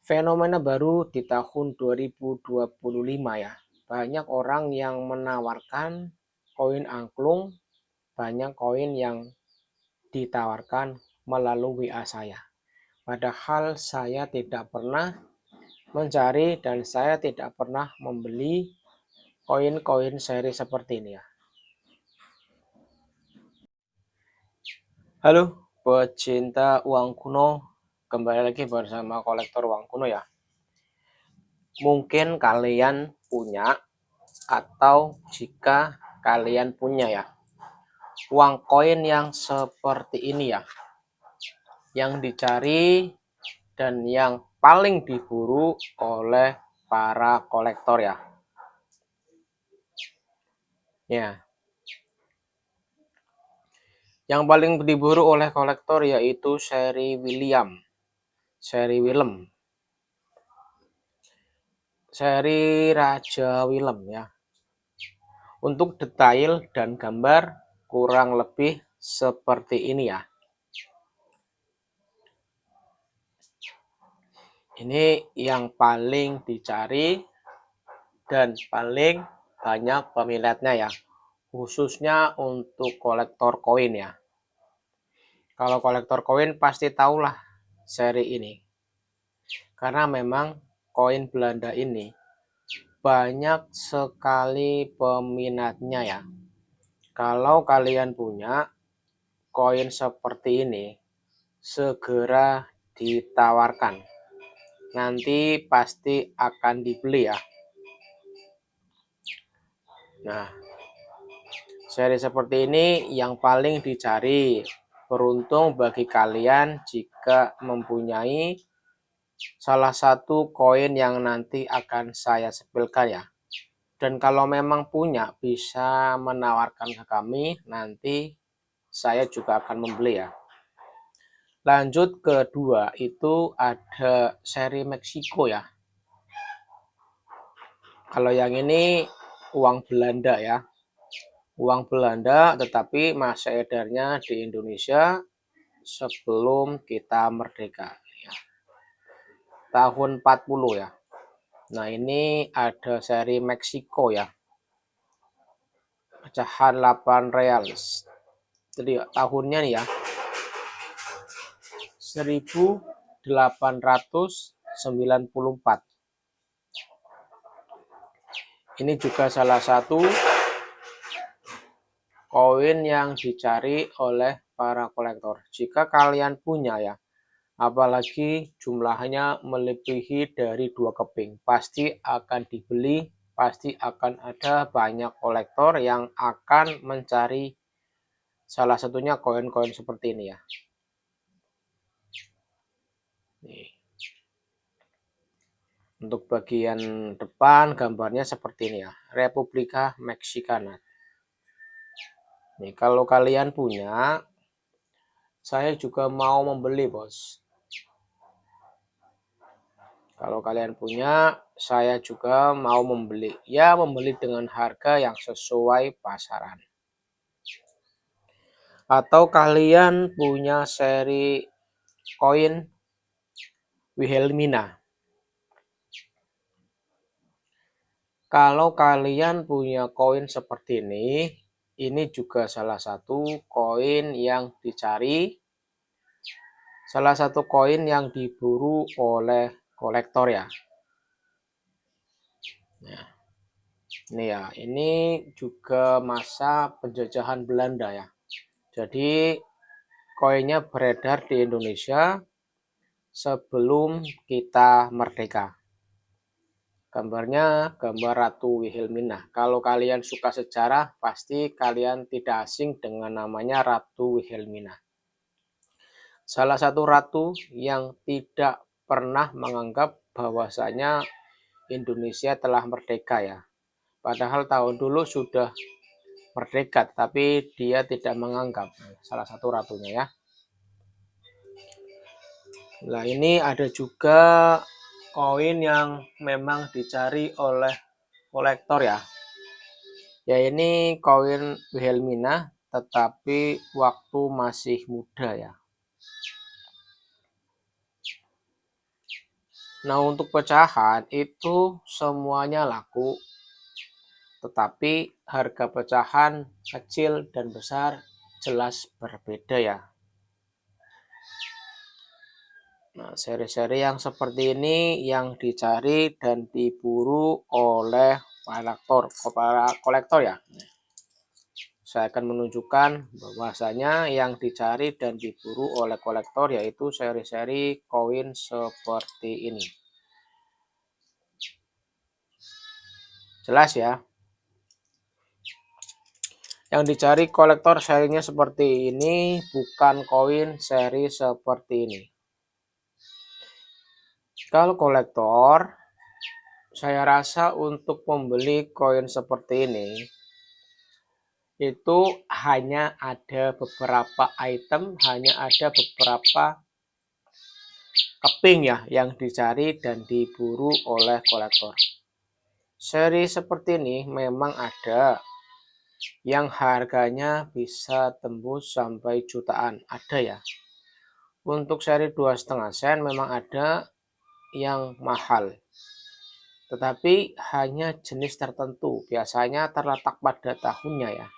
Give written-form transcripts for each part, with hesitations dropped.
Fenomena baru di tahun 2025 ya. Banyak orang yang menawarkan koin angklung, banyak koin yang ditawarkan melalui WA saya. Padahal saya tidak pernah mencari dan saya tidak pernah membeli koin-koin seri seperti ini ya. Halo, pecinta uang kuno, kembali lagi bersama kolektor uang kuno ya. Mungkin kalian punya atau jika kalian punya ya uang koin yang seperti ini ya, yang dicari dan yang paling diburu oleh para kolektor ya. Yang paling diburu oleh kolektor yaitu seri Willem, seri Raja Willem ya. Untuk detail dan gambar kurang lebih seperti ini ya. Ini yang paling dicari dan paling banyak peminatnya ya, khususnya untuk kolektor koin ya. Kalau kolektor koin pasti tahulah seri ini, karena memang koin Belanda ini banyak sekali peminatnya ya. Kalau kalian punya koin seperti ini, segera ditawarkan, nanti pasti akan dibeli ya. Nah, seri seperti ini yang paling dicari. Beruntung bagi kalian jika mempunyai salah satu koin yang nanti akan saya sepilkan ya. Dan kalau memang punya, bisa menawarkan ke kami, nanti saya juga akan membeli ya. Lanjut kedua, itu ada seri Meksiko ya. Kalau yang ini uang Belanda ya. Uang Belanda tetapi masa edarnya di Indonesia sebelum kita merdeka ya. Tahun 40 ya. Nah, ini ada seri Meksiko ya. Pecahan 8 reals. Jadi tahunnya nih ya. 1894. Ini juga salah satu koin yang dicari oleh para kolektor. Jika kalian punya ya, apalagi jumlahnya melebihi dari 2 keping, pasti akan dibeli, pasti akan ada banyak kolektor yang akan mencari salah satunya koin-koin seperti ini ya. Nih. Untuk bagian depan gambarnya seperti ini ya, Republika Mexicana. Nih, kalau kalian punya, saya juga mau membeli bos. Kalau kalian punya, saya juga mau membeli. Ya, membeli dengan harga yang sesuai pasaran. Atau kalian punya seri koin Wilhelmina. Kalau kalian punya koin seperti ini juga salah satu koin yang dicari, salah satu koin yang diburu oleh kolektor ya. Nah, ini ya, ini juga masa penjajahan Belanda ya. Jadi koinnya beredar di Indonesia sebelum kita merdeka. Gambarnya gambar Ratu Wilhelmina. Kalau kalian suka sejarah, pasti kalian tidak asing dengan namanya Ratu Wilhelmina. Salah satu ratu yang tidak pernah menganggap bahwasanya Indonesia telah merdeka ya. Padahal tahun dulu sudah merdeka, tapi dia tidak menganggap. Salah satu ratunya ya. Nah, ini ada juga koin yang memang dicari oleh kolektor ya. Ya, ini koin Wilhelmina tetapi waktu masih muda ya. Nah, untuk pecahan itu semuanya laku, tetapi harga pecahan kecil dan besar jelas berbeda ya. Nah, seri-seri yang seperti ini yang dicari dan diburu oleh para kolektor ya. Saya akan menunjukkan bahwasanya yang dicari dan diburu oleh kolektor yaitu seri-seri koin seperti ini. Jelas ya. Yang dicari kolektor serinya seperti ini, bukan koin seri seperti ini. Kalau kolektor, saya rasa untuk membeli koin seperti ini itu hanya ada beberapa item, hanya ada beberapa keping ya yang dicari dan diburu oleh kolektor. Seri seperti ini memang ada yang harganya bisa tembus sampai jutaan, ada ya. Untuk seri 2,5 sen memang ada yang mahal, tetapi hanya jenis tertentu, biasanya terletak pada tahunnya ya.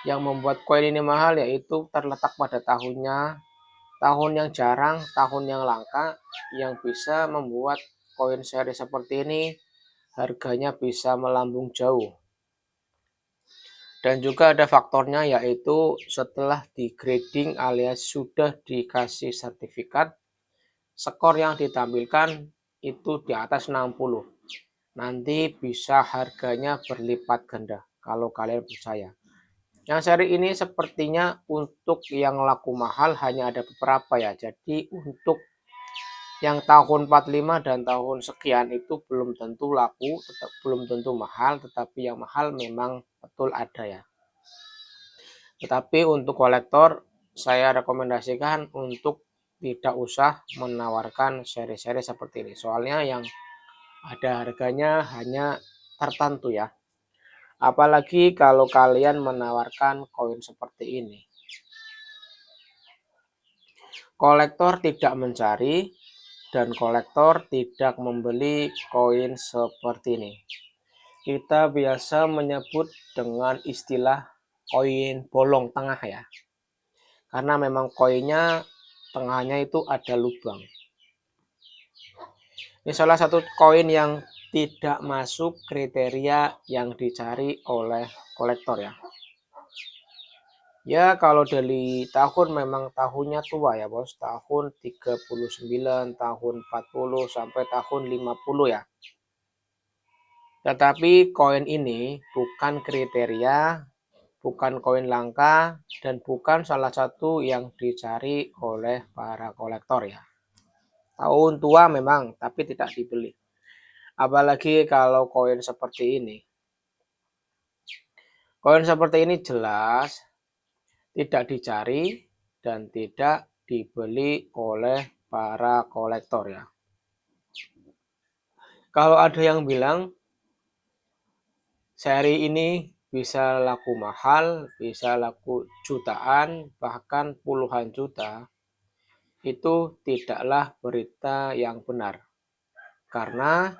Yang membuat koin ini mahal yaitu terletak pada tahunnya, tahun yang jarang, tahun yang langka, yang bisa membuat koin seri seperti ini harganya bisa melambung jauh. Dan juga ada faktornya yaitu setelah di grading alias sudah dikasih sertifikat, skor yang ditampilkan itu di atas 60. Nanti bisa harganya berlipat ganda kalau kalian percaya. Yang seri ini sepertinya untuk yang laku mahal hanya ada beberapa ya. Jadi untuk yang tahun 45 dan tahun sekian itu belum tentu laku, belum tentu mahal, tetapi yang mahal memang betul ada ya. Tetapi untuk kolektor saya rekomendasikan untuk tidak usah menawarkan seri-seri seperti ini. Soalnya yang ada harganya hanya tertentu ya. Apalagi kalau kalian menawarkan koin seperti ini. Kolektor tidak mencari dan kolektor tidak membeli koin seperti ini. Kita biasa menyebut dengan istilah koin bolong tengah ya. Karena memang koinnya tengahnya itu ada lubang. Ini salah satu koin yang tidak masuk kriteria yang dicari oleh kolektor ya. Ya kalau dari tahun memang tahunnya tua ya bos, tahun 39, tahun 40 sampai tahun 50 ya. Tetapi koin ini bukan kriteria, bukan koin langka, dan bukan salah satu yang dicari oleh para kolektor ya. Tahun tua memang, tapi tidak dibeli. Apalagi kalau koin seperti ini. Koin seperti ini jelas tidak dicari dan tidak dibeli oleh para kolektor ya. Kalau ada yang bilang seri ini bisa laku mahal, bisa laku jutaan, bahkan puluhan juta, itu tidaklah berita yang benar. Karena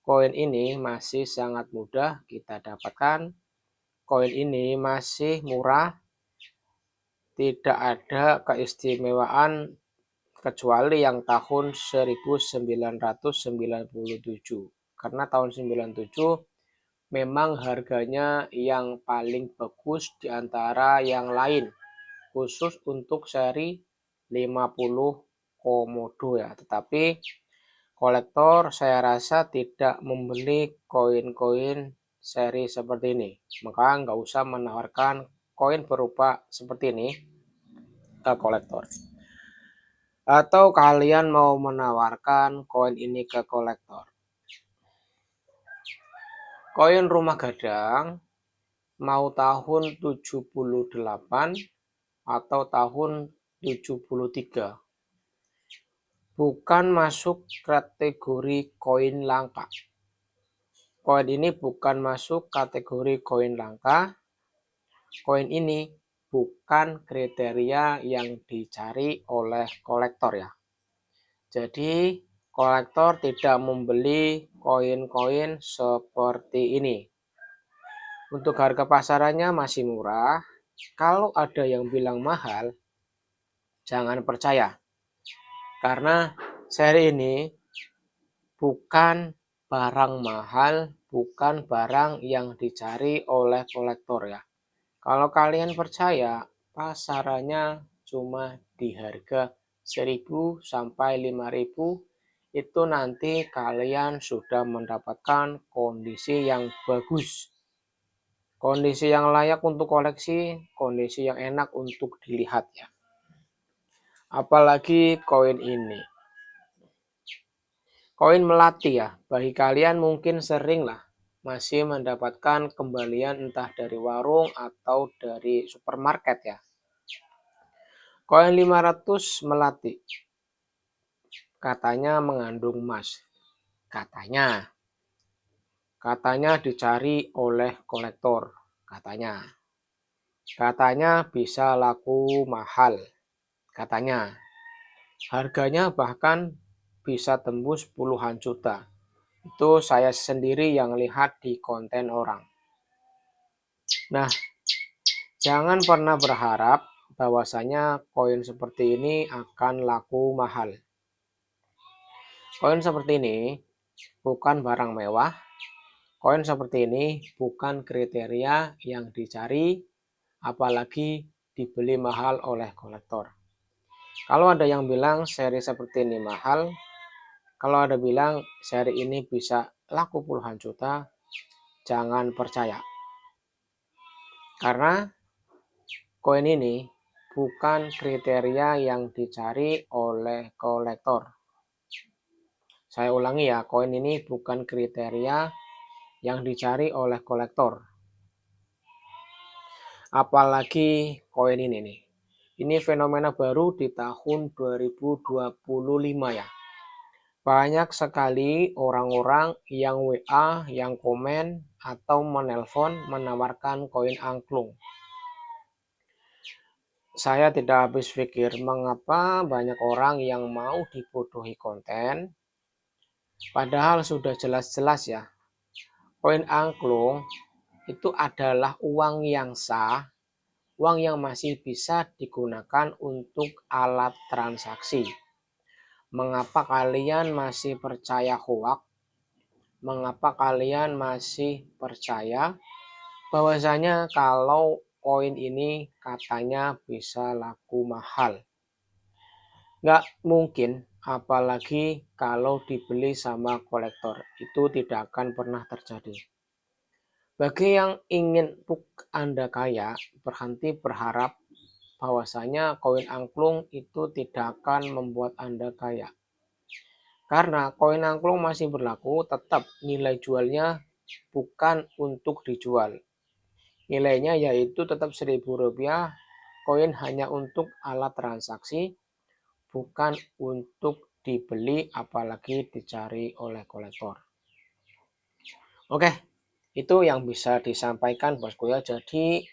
koin ini masih sangat mudah kita dapatkan, koin ini masih murah, tidak ada keistimewaan kecuali yang tahun 1997. Karena tahun 97 memang harganya yang paling bagus di antara yang lain, khusus untuk seri 50 komodo ya. Tetapi kolektor saya rasa tidak membeli koin-koin seri seperti ini, maka nggak usah menawarkan koin berupa seperti ini ke kolektor. Atau kalian mau menawarkan koin ini ke kolektor, koin rumah gadang mau tahun 78 atau tahun 73, bukan masuk kategori koin langka. Koin ini bukan masuk kategori koin langka. Koin ini bukan kriteria yang dicari oleh kolektor ya. Jadi kolektor tidak membeli koin-koin seperti ini. Untuk harga pasarannya masih murah. Kalau ada yang bilang mahal, jangan percaya. Karena seri ini bukan barang mahal, bukan barang yang dicari oleh kolektor ya. Kalau kalian percaya, pasarannya cuma di harga 1.000 sampai 5.000, itu nanti kalian sudah mendapatkan kondisi yang bagus. Kondisi yang layak untuk koleksi, kondisi yang enak untuk dilihat ya. Apalagi koin ini. Koin melati ya, bagi kalian mungkin sering lah masih mendapatkan kembalian entah dari warung atau dari supermarket ya. Koin 500 melati. Katanya mengandung emas. Katanya dicari oleh kolektor. Katanya bisa laku mahal. Katanya harganya bahkan bisa tembus puluhan juta. Itu saya sendiri yang lihat di konten orang. Nah, jangan pernah berharap bahwasanya koin seperti ini akan laku mahal. Koin seperti ini bukan barang mewah. Koin seperti ini bukan kriteria yang dicari, apalagi dibeli mahal oleh kolektor. Kalau ada yang bilang seri seperti ini mahal, kalau ada bilang seri ini bisa laku puluhan juta, jangan percaya. Karena koin ini bukan kriteria yang dicari oleh kolektor. Saya ulangi ya, koin ini bukan kriteria yang dicari oleh kolektor. Apalagi koin ini nih. Ini fenomena baru di tahun 2025 ya. Banyak sekali orang-orang yang WA, yang komen, atau menelpon menawarkan koin angklung. Saya tidak habis pikir mengapa banyak orang yang mau dibodohi konten. Padahal sudah jelas-jelas ya, koin angklung itu adalah uang yang sah, uang yang masih bisa digunakan untuk alat transaksi. Mengapa kalian masih percaya hoax? Mengapa kalian masih percaya bahwasanya kalau koin ini katanya bisa laku mahal? Nggak mungkin, apalagi kalau dibeli sama kolektor. Itu tidak akan pernah terjadi. Bagi yang ingin Anda kaya, berhenti berharap bahwasanya koin angklung itu tidak akan membuat Anda kaya. Karena koin angklung masih berlaku, tetap nilai jualnya bukan untuk dijual. Nilainya yaitu tetap Rp1.000, koin hanya untuk alat transaksi, bukan untuk dibeli apalagi dicari oleh kolektor. Oke, itu yang bisa disampaikan bosku ya. Jadi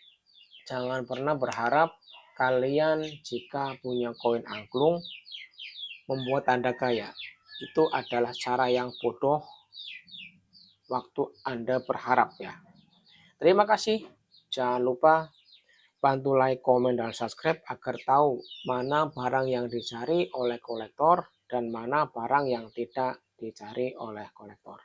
jangan pernah berharap kalian jika punya koin angklung membuat Anda kaya. Itu adalah cara yang bodoh waktu Anda berharap ya. Terima kasih. Jangan lupa bantu like, komen, dan subscribe agar tahu mana barang yang dicari oleh kolektor dan mana barang yang tidak dicari oleh kolektor.